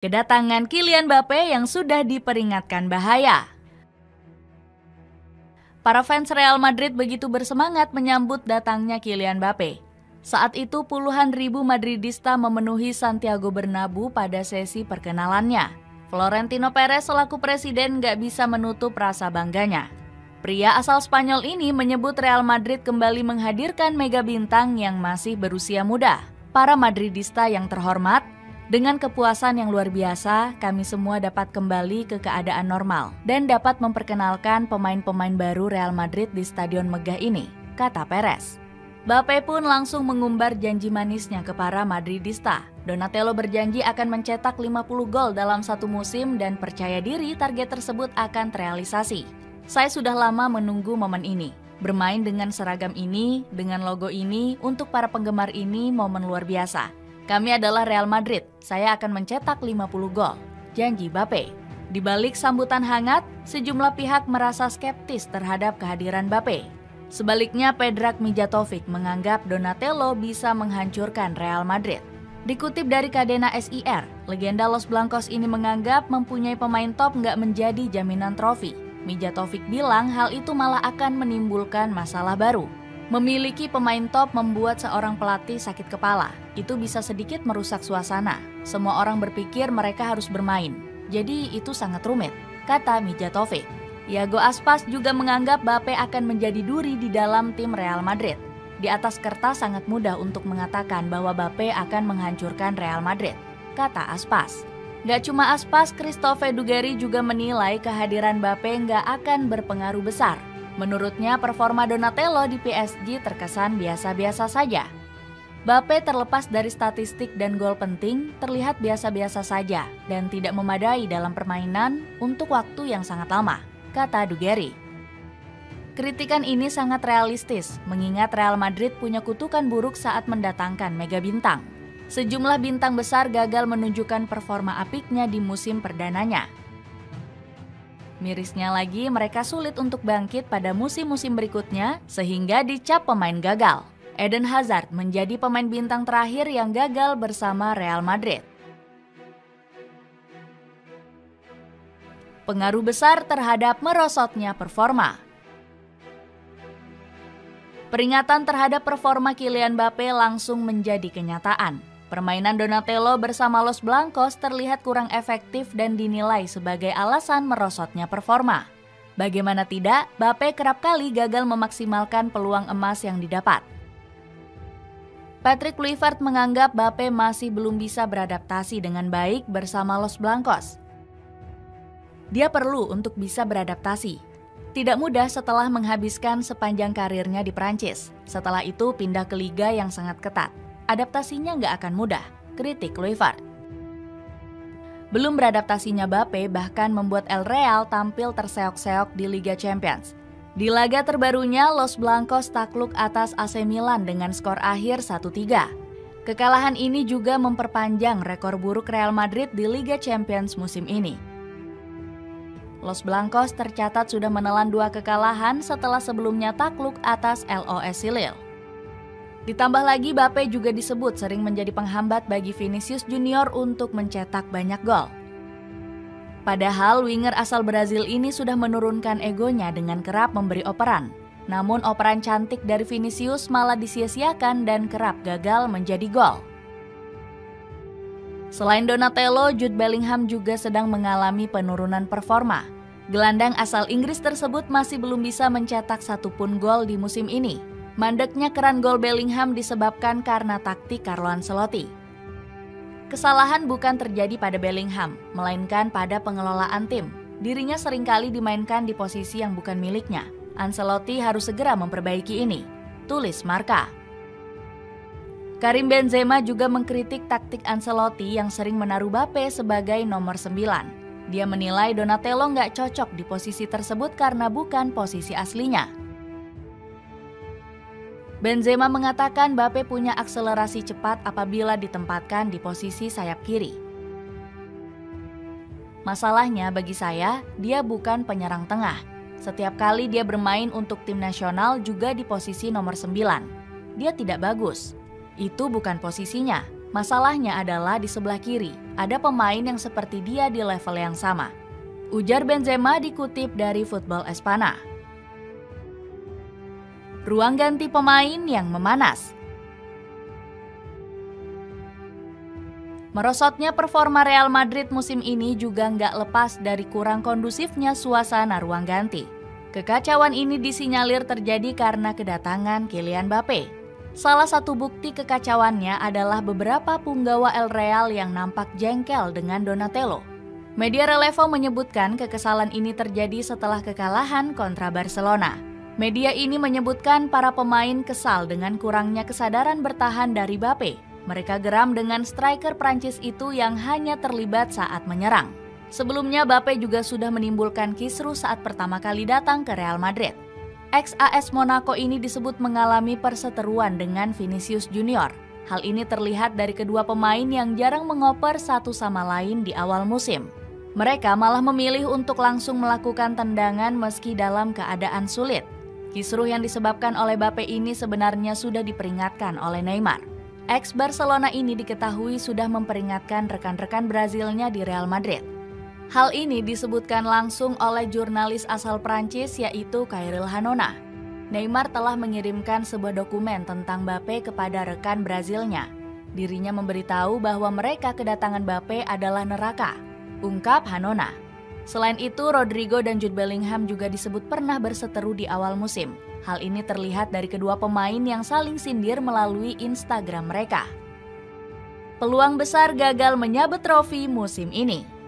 Kedatangan Kylian Mbappe yang sudah diperingatkan bahaya. Para fans Real Madrid begitu bersemangat menyambut datangnya Kylian Mbappe. Saat itu puluhan ribu Madridista memenuhi Santiago Bernabeu pada sesi perkenalannya. Florentino Perez selaku presiden gak bisa menutup rasa bangganya. Pria asal Spanyol ini menyebut Real Madrid kembali menghadirkan mega bintang yang masih berusia muda. Para Madridista yang terhormat, dengan kepuasan yang luar biasa, kami semua dapat kembali ke keadaan normal dan dapat memperkenalkan pemain-pemain baru Real Madrid di stadion megah ini, kata Perez. Mbappe pun langsung mengumbar janji manisnya ke para Madridista. Donatello berjanji akan mencetak 50 gol dalam satu musim dan percaya diri target tersebut akan terrealisasi. Saya sudah lama menunggu momen ini. Bermain dengan seragam ini, dengan logo ini, untuk para penggemar ini momen luar biasa. Kami adalah Real Madrid, saya akan mencetak 50 gol, janji Mbappe. Di balik sambutan hangat, sejumlah pihak merasa skeptis terhadap kehadiran Mbappe. Sebaliknya, Predrag Mijatovic menganggap Donatello bisa menghancurkan Real Madrid. Dikutip dari Cadena SIR, legenda Los Blancos ini menganggap mempunyai pemain top nggak menjadi jaminan trofi. Mijatovic bilang hal itu malah akan menimbulkan masalah baru. Memiliki pemain top membuat seorang pelatih sakit kepala. Itu bisa sedikit merusak suasana. Semua orang berpikir mereka harus bermain. Jadi itu sangat rumit, kata Mijatovic. Iago Aspas juga menganggap Mbappe akan menjadi duri di dalam tim Real Madrid. Di atas kertas sangat mudah untuk mengatakan bahwa Mbappe akan menghancurkan Real Madrid, kata Aspas. Gak cuma Aspas, Christophe Dugarry juga menilai kehadiran Mbappe gak akan berpengaruh besar. Menurutnya, performa Donatello di PSG terkesan biasa-biasa saja. Mbappe terlepas dari statistik dan gol penting, terlihat biasa-biasa saja dan tidak memadai dalam permainan untuk waktu yang sangat lama, kata Dugarry. Kritikan ini sangat realistis, mengingat Real Madrid punya kutukan buruk saat mendatangkan mega bintang. Sejumlah bintang besar gagal menunjukkan performa apiknya di musim perdananya. Mirisnya lagi, mereka sulit untuk bangkit pada musim-musim berikutnya sehingga dicap pemain gagal. Eden Hazard menjadi pemain bintang terakhir yang gagal bersama Real Madrid. Pengaruh besar terhadap merosotnya performa. Peringatan terhadap performa Kylian Mbappe langsung menjadi kenyataan. Permainan Donatello bersama Los Blancos terlihat kurang efektif dan dinilai sebagai alasan merosotnya performa. Bagaimana tidak, Mbappe kerap kali gagal memaksimalkan peluang emas yang didapat. Patrick Kluivert menganggap Mbappe masih belum bisa beradaptasi dengan baik bersama Los Blancos. Dia perlu untuk bisa beradaptasi. Tidak mudah setelah menghabiskan sepanjang karirnya di Prancis. Setelah itu pindah ke liga yang sangat ketat. Adaptasinya nggak akan mudah, kritik Kluivert. Belum beradaptasinya Mbappe bahkan membuat El Real tampil terseok-seok di Liga Champions. Di laga terbarunya, Los Blancos takluk atas AC Milan dengan skor akhir 1-3. Kekalahan ini juga memperpanjang rekor buruk Real Madrid di Liga Champions musim ini. Los Blancos tercatat sudah menelan 2 kekalahan setelah sebelumnya takluk atas LOS Lille. Ditambah lagi, Mbappe juga disebut sering menjadi penghambat bagi Vinicius Junior untuk mencetak banyak gol. Padahal winger asal Brazil ini sudah menurunkan egonya dengan kerap memberi operan. Namun operan cantik dari Vinicius malah disia-siakan dan kerap gagal menjadi gol. Selain Donatello, Jude Bellingham juga sedang mengalami penurunan performa. Gelandang asal Inggris tersebut masih belum bisa mencetak satupun gol di musim ini. Mandeknya keran gol Bellingham disebabkan karena taktik Carlo Ancelotti. Kesalahan bukan terjadi pada Bellingham, melainkan pada pengelolaan tim. Dirinya seringkali dimainkan di posisi yang bukan miliknya. Ancelotti harus segera memperbaiki ini, tulis Marca. Karim Benzema juga mengkritik taktik Ancelotti yang sering menaruh Mbappe sebagai nomor 9. Dia menilai Donatello nggak cocok di posisi tersebut karena bukan posisi aslinya. Benzema mengatakan Mbappe punya akselerasi cepat apabila ditempatkan di posisi sayap kiri. Masalahnya bagi saya, dia bukan penyerang tengah. Setiap kali dia bermain untuk tim nasional juga di posisi nomor 9. Dia tidak bagus. Itu bukan posisinya. Masalahnya adalah di sebelah kiri, ada pemain yang seperti dia di level yang sama. Ujar Benzema dikutip dari Football Espana. Ruang ganti pemain yang memanas. Merosotnya performa Real Madrid musim ini juga nggak lepas dari kurang kondusifnya suasana ruang ganti. Kekacauan ini disinyalir terjadi karena kedatangan Kylian Mbappe. Salah satu bukti kekacauannya adalah beberapa punggawa El Real yang nampak jengkel dengan Donatello. Media Relevo menyebutkan kekesalan ini terjadi setelah kekalahan kontra Barcelona. Media ini menyebutkan para pemain kesal dengan kurangnya kesadaran bertahan dari Mbappe. Mereka geram dengan striker Prancis itu yang hanya terlibat saat menyerang. Sebelumnya Mbappe juga sudah menimbulkan kisruh saat pertama kali datang ke Real Madrid. Ex-AS Monaco ini disebut mengalami perseteruan dengan Vinicius Junior. Hal ini terlihat dari kedua pemain yang jarang mengoper satu sama lain di awal musim. Mereka malah memilih untuk langsung melakukan tendangan meski dalam keadaan sulit. Kisruh yang disebabkan oleh Mbappe ini sebenarnya sudah diperingatkan oleh Neymar. Ex-Barcelona ini diketahui sudah memperingatkan rekan-rekan Brazilnya di Real Madrid. Hal ini disebutkan langsung oleh jurnalis asal Prancis yaitu Cyril Hanona. Neymar telah mengirimkan sebuah dokumen tentang Mbappe kepada rekan Brazilnya. Dirinya memberitahu bahwa mereka kedatangan Mbappe adalah neraka, ungkap Hanona. Selain itu, Rodrigo dan Jude Bellingham juga disebut pernah berseteru di awal musim. Hal ini terlihat dari kedua pemain yang saling sindir melalui Instagram mereka. Peluang besar gagal menyabet trofi musim ini.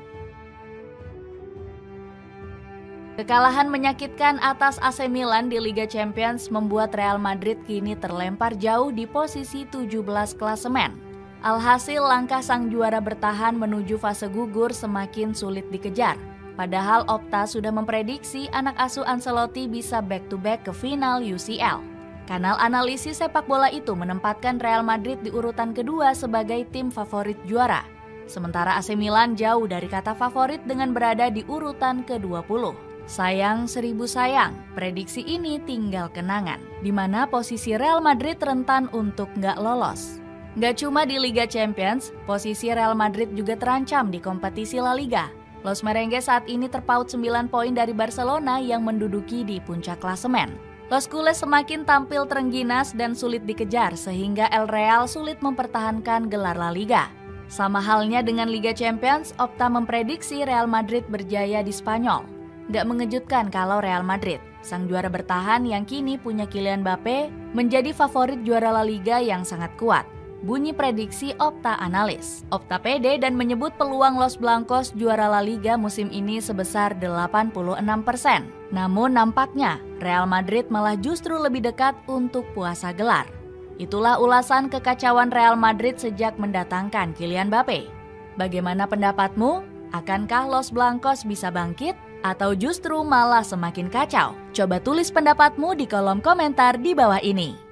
Kekalahan menyakitkan atas AC Milan di Liga Champions membuat Real Madrid kini terlempar jauh di posisi 17 klasemen. Alhasil langkah sang juara bertahan menuju fase gugur semakin sulit dikejar. Padahal Opta sudah memprediksi anak asuh Ancelotti bisa back-to-back ke final UCL. Kanal analisis sepak bola itu menempatkan Real Madrid di urutan kedua sebagai tim favorit juara. Sementara AC Milan jauh dari kata favorit dengan berada di urutan ke-20. Sayang 1000 sayang, prediksi ini tinggal kenangan, di mana posisi Real Madrid rentan untuk nggak lolos. Nggak cuma di Liga Champions, posisi Real Madrid juga terancam di kompetisi La Liga. Los Merengues saat ini terpaut 9 poin dari Barcelona yang menduduki di puncak klasemen. Los Culés semakin tampil terengginas dan sulit dikejar sehingga El Real sulit mempertahankan gelar La Liga. Sama halnya dengan Liga Champions, Opta memprediksi Real Madrid berjaya di Spanyol. Gak mengejutkan kalau Real Madrid, sang juara bertahan yang kini punya Kylian Mbappe, menjadi favorit juara La Liga yang sangat kuat. Bunyi prediksi Opta analis. Opta pede dan menyebut peluang Los Blancos juara La Liga musim ini sebesar 86%. Namun nampaknya Real Madrid malah justru lebih dekat untuk puasa gelar. Itulah ulasan kekacauan Real Madrid sejak mendatangkan Kylian Mbappe. Bagaimana pendapatmu? Akankah Los Blancos bisa bangkit? Atau justru malah semakin kacau? Coba tulis pendapatmu di kolom komentar di bawah ini.